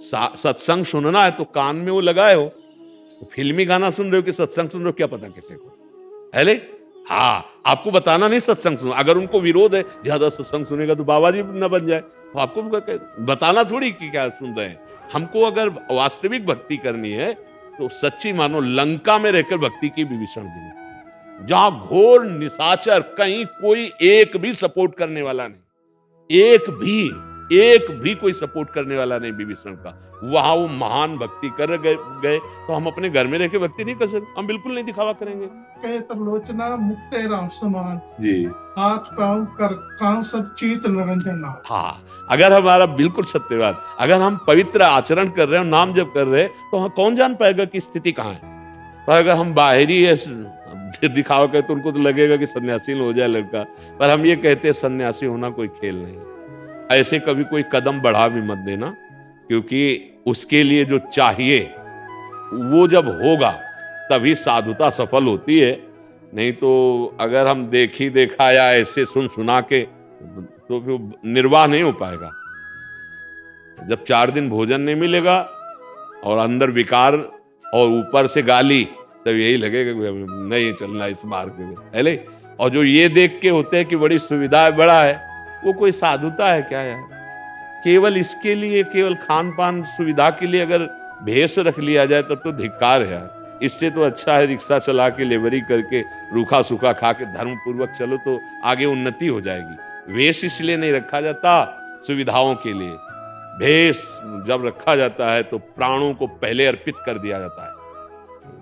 सत्संग सुनना है तो कान में वो लगाए हो, तो फिल्मी गाना सुन रहे हो कि सत्संग सुन रहे हो, क्या पता किसी को है ले? हाँ, आपको बताना नहीं सत्संग सुनो। अगर उनको विरोध है ज्यादा सत्संग सुनेगा तो बाबा जी न बन जाए, तो आपको बताना थोड़ी कि क्या सुन रहे हैं। हमको अगर वास्तविक भक्ति करनी है तो सच्ची मानो लंका में रहकर भक्ति की विभीषण दी, जहां घोर निशाचर, कहीं कोई एक भी सपोर्ट करने वाला नहीं, एक भी कोई सपोर्ट करने वाला नहीं विभीषण का, वहां वो महान भक्ति कर गए। तो हम अपने घर में रह के भक्ति नहीं कर सकते, हम बिल्कुल नहीं दिखावा करेंगे। लोचना मुक्ते राम समान जी, हाथ पांव कर काम सब चीत निरंजन। हाँ, अगर हमारा बिल्कुल सत्यवाद, अगर हम पवित्र आचरण कर रहे हैं, नाम जप कर रहे हैं, तो हम कौन जान पाएगा कि स्थिति कहाँ है। पर अगर हम बाहरी दिखावा करें तो उनको तो लगेगा कि सन्यासी हो जाए लड़का। पर हम ये कहते हैं सन्यासी होना कोई खेल नहीं, ऐसे कभी कोई कदम बढ़ा भी मत देना, क्योंकि उसके लिए जो चाहिए वो जब होगा तभी साधुता सफल होती है। नहीं तो अगर हम देखी देखा या ऐसे सुन सुना के तो फिर निर्वाह नहीं हो पाएगा। जब 4 दिन भोजन नहीं मिलेगा और अंदर विकार और ऊपर से गाली, तब यही लगेगा कि नहीं चलना इस मार्ग में, है ले? और जो ये देख के होते हैं कि बड़ी सुविधा है, बड़ा है, वो कोई साधुता है क्या यार? केवल इसके लिए, केवल खान पान सुविधा के लिए अगर भेष रख लिया जाए तब तो धिक्कार है यार। इससे तो अच्छा है रिक्शा चला के, लेबरी करके, रूखा सूखा खा के धर्म पूर्वक चलो, तो आगे उन्नति हो जाएगी। वेश इसलिए नहीं रखा जाता सुविधाओं के लिए, भेष जब रखा जाता है तो प्राणों को पहले अर्पित कर दिया जाता है।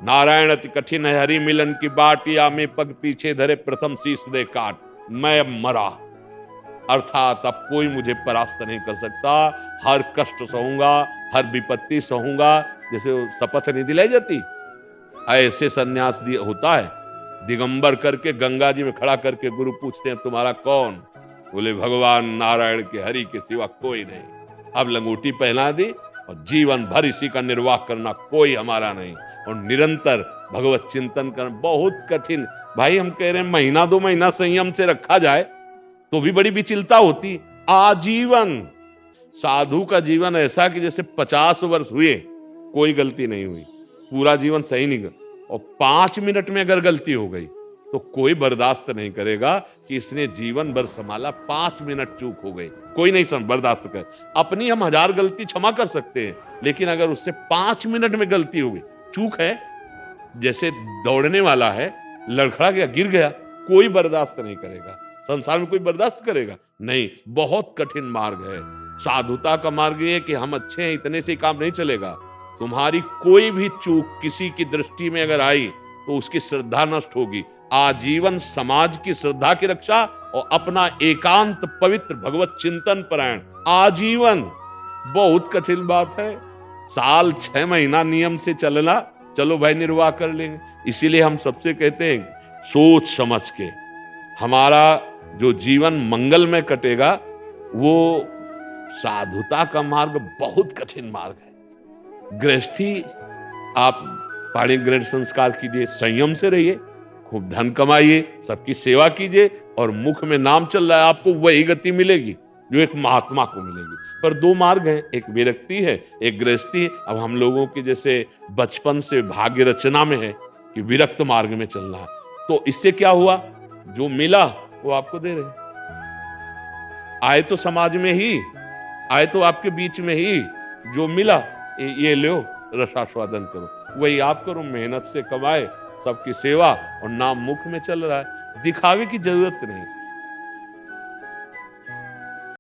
नारायण अति कठिन है हरि मिलन की बाट, या में पग पीछे धरे प्रथम शीश दे काट, मैं अब मरा, अर्थात अब कोई मुझे परास्त नहीं कर सकता। हर कष्ट सहूंगा, हर विपत्ति सहूंगा, जैसे शपथ नहीं दिलाई जाती, ऐसे सन्यास होता है। दिगंबर करके गंगा जी में खड़ा करके गुरु पूछते हैं तुम्हारा कौन? बोले भगवान नारायण के, हरि के सिवा कोई नहीं। अब लंगोटी पहना दी और जीवन भर इसी का निर्वाह करना, कोई हमारा नहीं। और निरंतर भगवत चिंतन करना बहुत कठिन। भाई हम कह रहे हैं महीना 2 महीना संयम से रखा जाए तो भी बड़ी विचलता होती। आजीवन साधु का जीवन ऐसा कि जैसे 50 वर्ष हुए कोई गलती नहीं हुई, पूरा जीवन सही नहीं कर, और 5 मिनट में अगर गलती हो गई तो कोई बर्दाश्त नहीं करेगा कि इसने जीवन भर संभाला, 5 मिनट चूक हो गई, कोई नहीं बर्दाश्त कर। अपनी हम 1000 गलती क्षमा कर सकते हैं, लेकिन अगर उससे 5 मिनट में गलती हो गई, चूक है, जैसे दौड़ने वाला है, लड़खड़ा गया, गिर गया, कोई बर्दाश्त नहीं करेगा। संसार में कोई बर्दाश्त करेगा नहीं। बहुत कठिन मार्ग है साधुता का मार्ग। ये कि हम अच्छे हैं इतने से काम नहीं चलेगा। तुम्हारी कोई भी चूक किसी की दृष्टि में अगर आई तो उसकी श्रद्धा नष्ट होगी। आजीवन समाज की श्रद्धा की रक्षा और अपना एकांत पवित्र भगवत चिंतन परायण आजीवन, बहुत कठिन बात है। साल 6 महीना नियम से चलना, चलो भाई निर्वाह कर लेंगे। इसीलिए हम सबसे कहते हैं सोच समझ के हमारा जो जीवन मंगल में कटेगा, वो साधुता का मार्ग बहुत कठिन मार्ग है। गृहस्थी, आप पाणी ग्रहण संस्कार कीजिए, संयम से रहिए, खूब धन कमाइए, सबकी सेवा कीजिए, और मुख में नाम चल रहा है, आपको वही गति मिलेगी जो एक महात्मा को मिलेगी। पर 2 मार्ग हैं, एक विरक्ति है, एक गृहस्थी है। अब हम लोगों की जैसे बचपन से भाग्य रचना में है कि विरक्त मार्ग में चलना है, तो इससे क्या हुआ, जो मिला वो आपको दे रहे। आए तो समाज में ही, आए तो आपके बीच में ही, जो मिला ये लो, रसास्वादन करो, वही आप करो, मेहनत से कमाए, सबकी सेवा, और नाम मुख में चल रहा है। दिखावे की जरूरत नहीं।